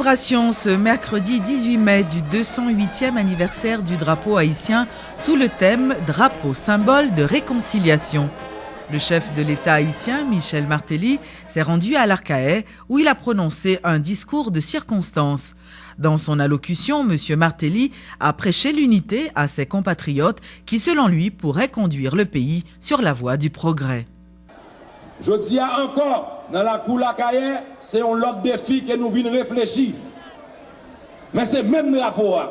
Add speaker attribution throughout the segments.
Speaker 1: Célébration ce mercredi 18 mai du 208e anniversaire du drapeau haïtien sous le thème « Drapeau, symbole de réconciliation ». Le chef de l'État haïtien, Michel Martelly, s'est rendu à l'Arcahaie où il a prononcé un discours de circonstance. Dans son allocution, M. Martelly a prêché l'unité à ses compatriotes qui, selon lui, pourraient conduire le pays sur la voie du progrès.
Speaker 2: Je dis encore, dans la cour l'Arcahaie, c'est un autre défi que nous venons réfléchir. Mais c'est même drapeau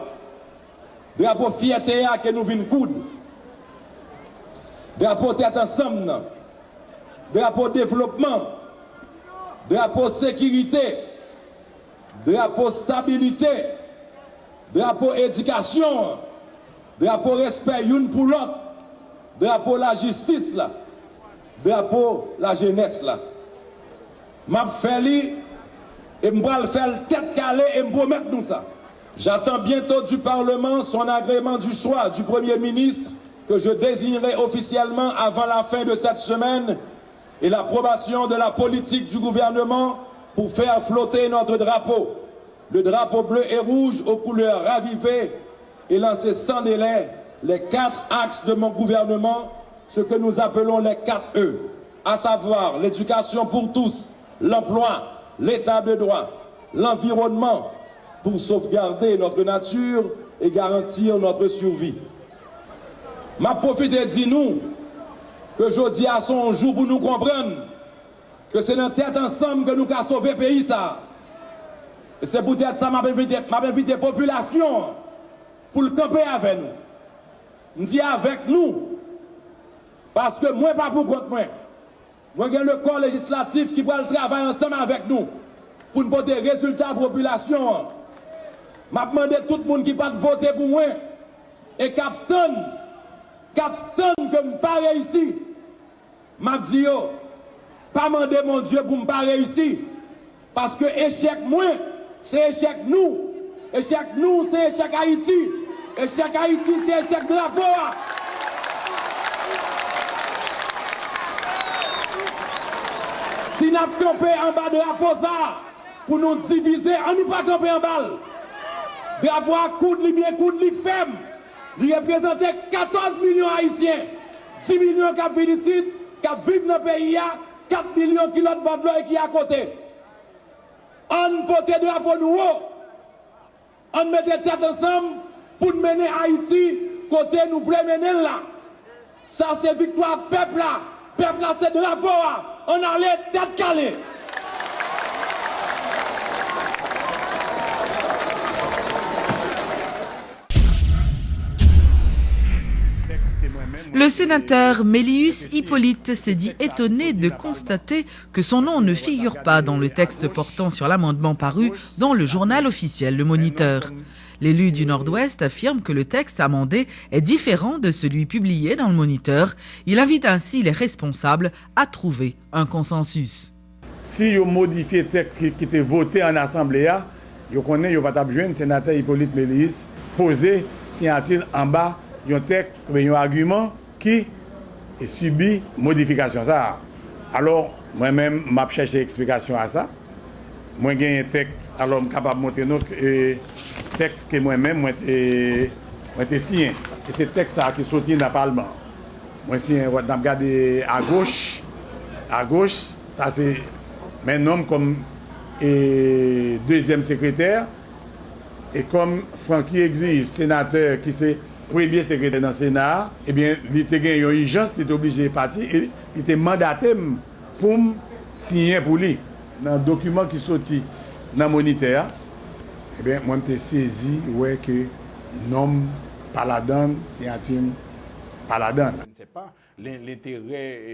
Speaker 2: fierté que nous venons coudre. Drapeau tête ensemble, drapeau développement, drapeau sécurité, drapeau stabilité, drapeau éducation, drapeau respect une pour l'autre, drapeau la justice là, drapeau la jeunesse là. M'a fait li et m'bral faire tête calée et m'promettre nous ça. J'attends bientôt du Parlement son agrément du choix du Premier ministre que je désignerai officiellement avant la fin de cette semaine et l'approbation de la politique du gouvernement pour faire flotter notre drapeau, le drapeau bleu et rouge aux couleurs ravivées et lancer sans délai les 4 axes de mon gouvernement, ce que nous appelons les 4 E, à savoir l'éducation pour tous, l'emploi, l'état de droit, l'environnement pour sauvegarder notre nature et garantir notre survie. Ma profite et dit nous que aujourd'hui à son jour pour nous comprendre que c'est dans tête ensemble que nous avons sauvé le pays ça. Et c'est peut-être ça m'a invité la population pour le camper avec nous. Je dis avec nous parce que moi pas pour contre moi. Moi j'ai le corps législatif qui va le travailler ensemble avec nous pour nous porter résultats à la population. M'a demandé tout le monde qui va voter pour moi et capitaine que je pas réussi. M'a dit yo, pas demander mon Dieu pour me pas réussir. Parce que échec moi, c'est échec nous. Échec nous, c'est échec Haïti. Échec Haïti, c'est échec drapeau. Si nous avons campé en bas de drapeau ça, pour nous diviser, on nous pas camper en bas. Drapeau à coude li bien, coude li faible. Il représente 14 millions haïtiens, 10 millions qui félicitent, qui vivent dans le pays, 4 millions qui l'ont de qui à côté. On porte de drapeau nous, on met des têtes ensemble pour mener Haïti côté nous voulons mener là. Ça c'est victoire peuple là. Peuple là c'est drapeau. On a les têtes calées.
Speaker 1: Le sénateur Mélius Hippolyte s'est dit étonné de constater que son nom ne figure pas dans le texte portant sur l'amendement paru dans le journal officiel Le Moniteur. L'élu du Nord-Ouest affirme que le texte amendé est différent de celui publié dans Le Moniteur. Il invite ainsi les responsables à trouver un consensus.
Speaker 3: Si vous modifiez le texte qui était voté en Assemblée, vous connaissez, vous pas besoin de sénateur Hippolyte Mélius poser signature en bas un texte, un argument qui subit modification. Ça. Alors, moi-même, je cherche explication à ça. Moi, j'ai un texte, alors je suis capable de montrer notre texte que moi-même, j'ai signé. Et c'est le texte qui est sorti dans le Parlement. Moi, si je regarde à gauche, ça c'est mon nom comme deuxième secrétaire. Et comme Francky exige, sénateur qui c'est premier secrétaire dans le Sénat, eh bien, il était une urgence, il était obligé de partir et il était mandaté pour signer pour lui. Dans le document qui sorti dans le Moniteur, eh bien, moi, je saisi ouais, que nom Paladin, signature Paladin.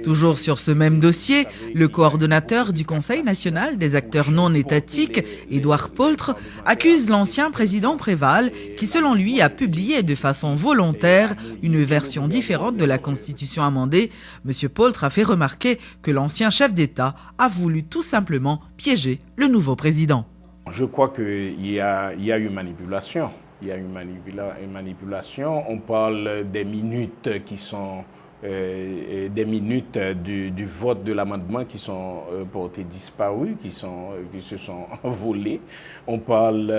Speaker 1: Toujours sur ce même dossier, le coordonnateur du Conseil national des acteurs non étatiques, Édouard Poltre, accuse l'ancien président Préval qui, selon lui, a publié de façon volontaire une version différente de la Constitution amendée. M. Poltre a fait remarquer que l'ancien chef d'État a voulu tout simplement piéger le nouveau président.
Speaker 4: Je crois qu'il y a eu manipulation. Il y a eu une manipulation. On parle des minutes qui sont des minutes du vote de l'amendement qui sont portés disparus, qui se sont volés. On parle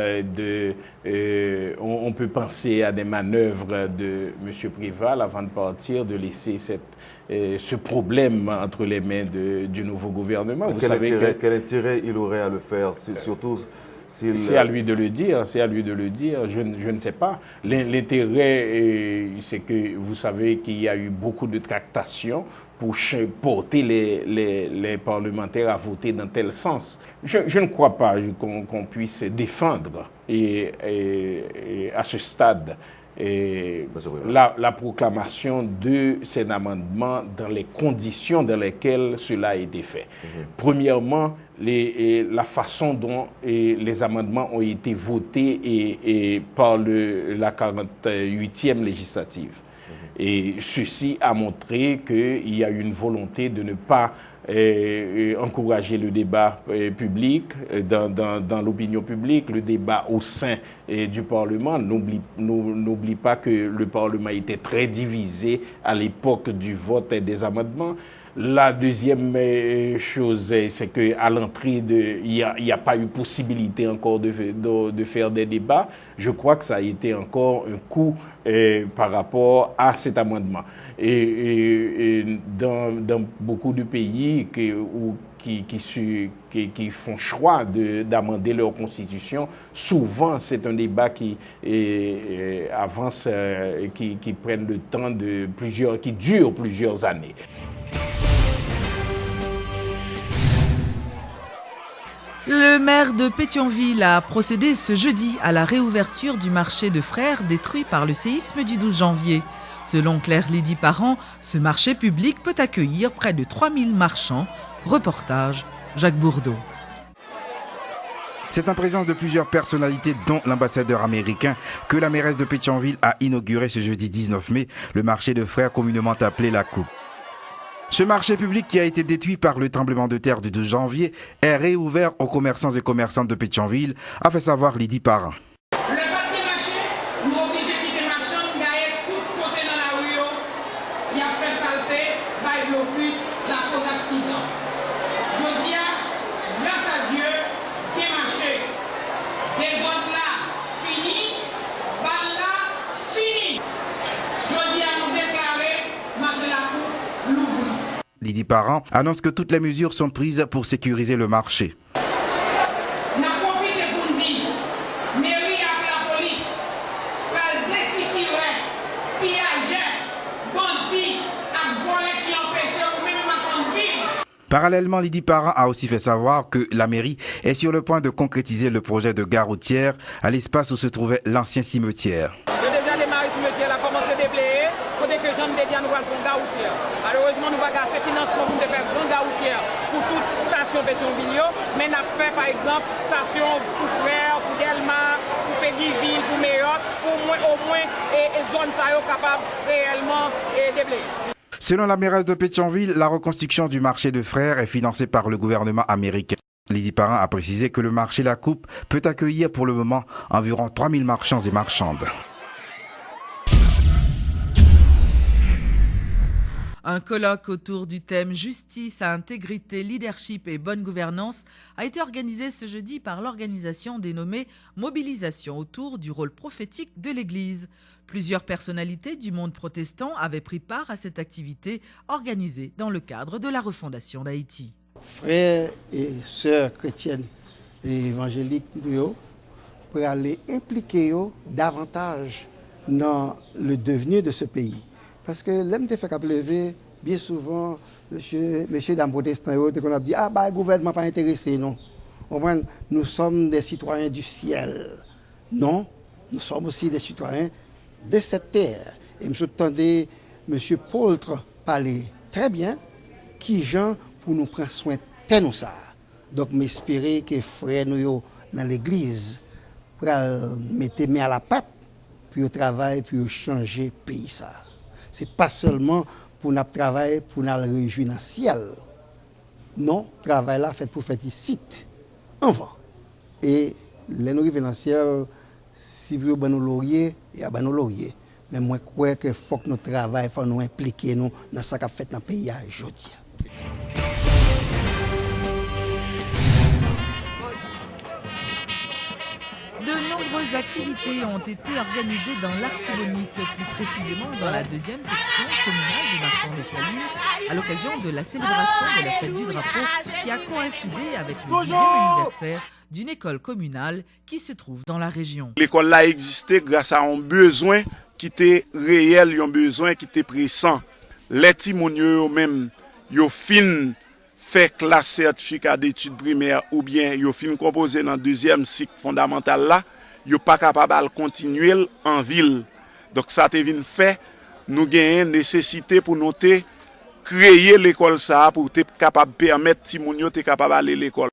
Speaker 4: on peut penser à des manœuvres de M. Préval avant de partir, de laisser ce problème entre les mains du nouveau gouvernement.
Speaker 5: Quel intérêt il aurait à le faire, surtout
Speaker 4: c'est à lui de le dire, je ne sais pas. L'intérêt, c'est que vous savez qu'il y a eu beaucoup de tractations pour porter les parlementaires à voter dans tel sens. Je ne crois pas qu'on puisse défendre à ce stade la proclamation de cet amendement dans les conditions dans lesquelles cela a été fait. Premièrement, la façon dont les amendements ont été votés par la 48e législative. Et ceci a montré qu'il y a une volonté de ne pas encourager le débat public dans l'opinion publique, le débat au sein du Parlement. N'oublie pas que le Parlement était très divisé à l'époque du vote des amendements. La deuxième chose, c'est qu'à l'entrée, il n'y a pas eu possibilité encore de faire des débats. Je crois que ça a été encore un coup par rapport à cet amendement. Et dans beaucoup de pays qui font choix d'amender leur constitution, souvent c'est un débat qui avance, qui prenne le temps qui dure plusieurs années.
Speaker 1: Le maire de Pétionville a procédé ce jeudi à la réouverture du marché de Frères détruit par le séisme du 12 janvier. Selon Claire Lydie Parent, ce marché public peut accueillir près de 3000 marchands. Reportage, Jacques Bourdeau.
Speaker 6: C'est en présence de plusieurs personnalités, dont l'ambassadeur américain, que la mairesse de Pétionville a inauguré ce jeudi 19 mai le marché de Frères communément appelé la Coupe. Ce marché public qui a été détruit par le tremblement de terre du 2 janvier est réouvert aux commerçants et commerçantes de Pétionville, a fait savoir Lydie Parent.
Speaker 7: Le papier marché, nous obligés de quitter marchand, nous gagnons tout côté dans la rue, il y a fait saleté, by blocus, la cause accident. Je dis, grâce à Dieu, qui est marché. Les autres là, fini, bal là, fini. Je dis à nous déclarer, marché la coupe, l'ouvrir.
Speaker 6: Lydie Parent annonce que toutes les mesures sont prises pour sécuriser le marché.
Speaker 7: On a profité pour nous dire, mairie avec la police, pour destituer, pillager, bandits, et voler qui empêchent ou même marchands de vivre.
Speaker 6: Parallèlement, Lydie Parent a aussi fait savoir que la mairie est sur le point de concrétiser le projet de gare routière à l'espace où se trouvait l'ancien cimetière.
Speaker 8: J'ai déjà démarré le cimetière, a commencé à déblayer, côté que j'en ai dit à nous voir une gare routière. Malheureusement, nous avons assez de financement pour faire une grande gare routière pour toute station Pétionville, mais nous avons fait par exemple station pour Frères, pour Delma, pour Péguiville, pour Mayotte, pour au moins zones capables réellement de déblayer.
Speaker 6: Selon la mairesse de Pétionville, la reconstruction du marché de Frères est financée par le gouvernement américain. Lydie Parent a précisé que le marché La Coupe peut accueillir pour le moment environ 3000 marchands et marchandes.
Speaker 1: Un colloque autour du thème « Justice, intégrité, leadership et bonne gouvernance » a été organisé ce jeudi par l'organisation dénommée « Mobilisation autour du rôle prophétique de l'Église ». Plusieurs personnalités du monde protestant avaient pris part à cette activité organisée dans le cadre de la refondation d'Haïti.
Speaker 9: Frères et sœurs chrétiennes et évangéliques pour aller impliquer davantage dans le devenir de ce pays. Parce que l'MT fait lever, bien souvent, monsieur dame protestant, on a dit, le gouvernement pas intéressé, non. Nous sommes des citoyens du ciel. Non, nous sommes aussi des citoyens de cette terre. Et je entendais monsieur Poltre parler très bien, qui gens pour nous prendre soin de nous ça. Donc, m'espérer que frères nous dans l'église, pour mettre main à la pâte, puis travailler, puis changer le pays ça. Ce n'est pas seulement pour notre travail, pour nous réjouir dans le ciel. Non, le travail là fait pour faire ici, en vent. Et les nous arrivons dans le ciel, si vous avez nos lauriers, il y a nos lauriers. Mais moi, je crois qu'il faut que nous travaillions, il faut nous impliquer nous dans ce qu'on fait dans le pays aujourd'hui.
Speaker 1: De nombreuses activités ont été organisées dans l'Artibonite, plus précisément dans la deuxième section communale du Marchand des Salines, à l'occasion de la célébration de la fête du drapeau qui a coïncidé avec le 10e anniversaire d'une école communale qui se trouve dans la région.
Speaker 10: L'école là existait grâce à un besoin qui était réel, un besoin qui était pressant. Les timonieux même, yo fin fait classe certificat d'études primaires ou bien yo fin composé dans deuxième cycle fondamental là, yo pas capable de continuer en ville. Donc ça te vinn fait nous gagnons nécessité pour noter créer l'école ça pour être capable permettre timonio te capable aller l'école.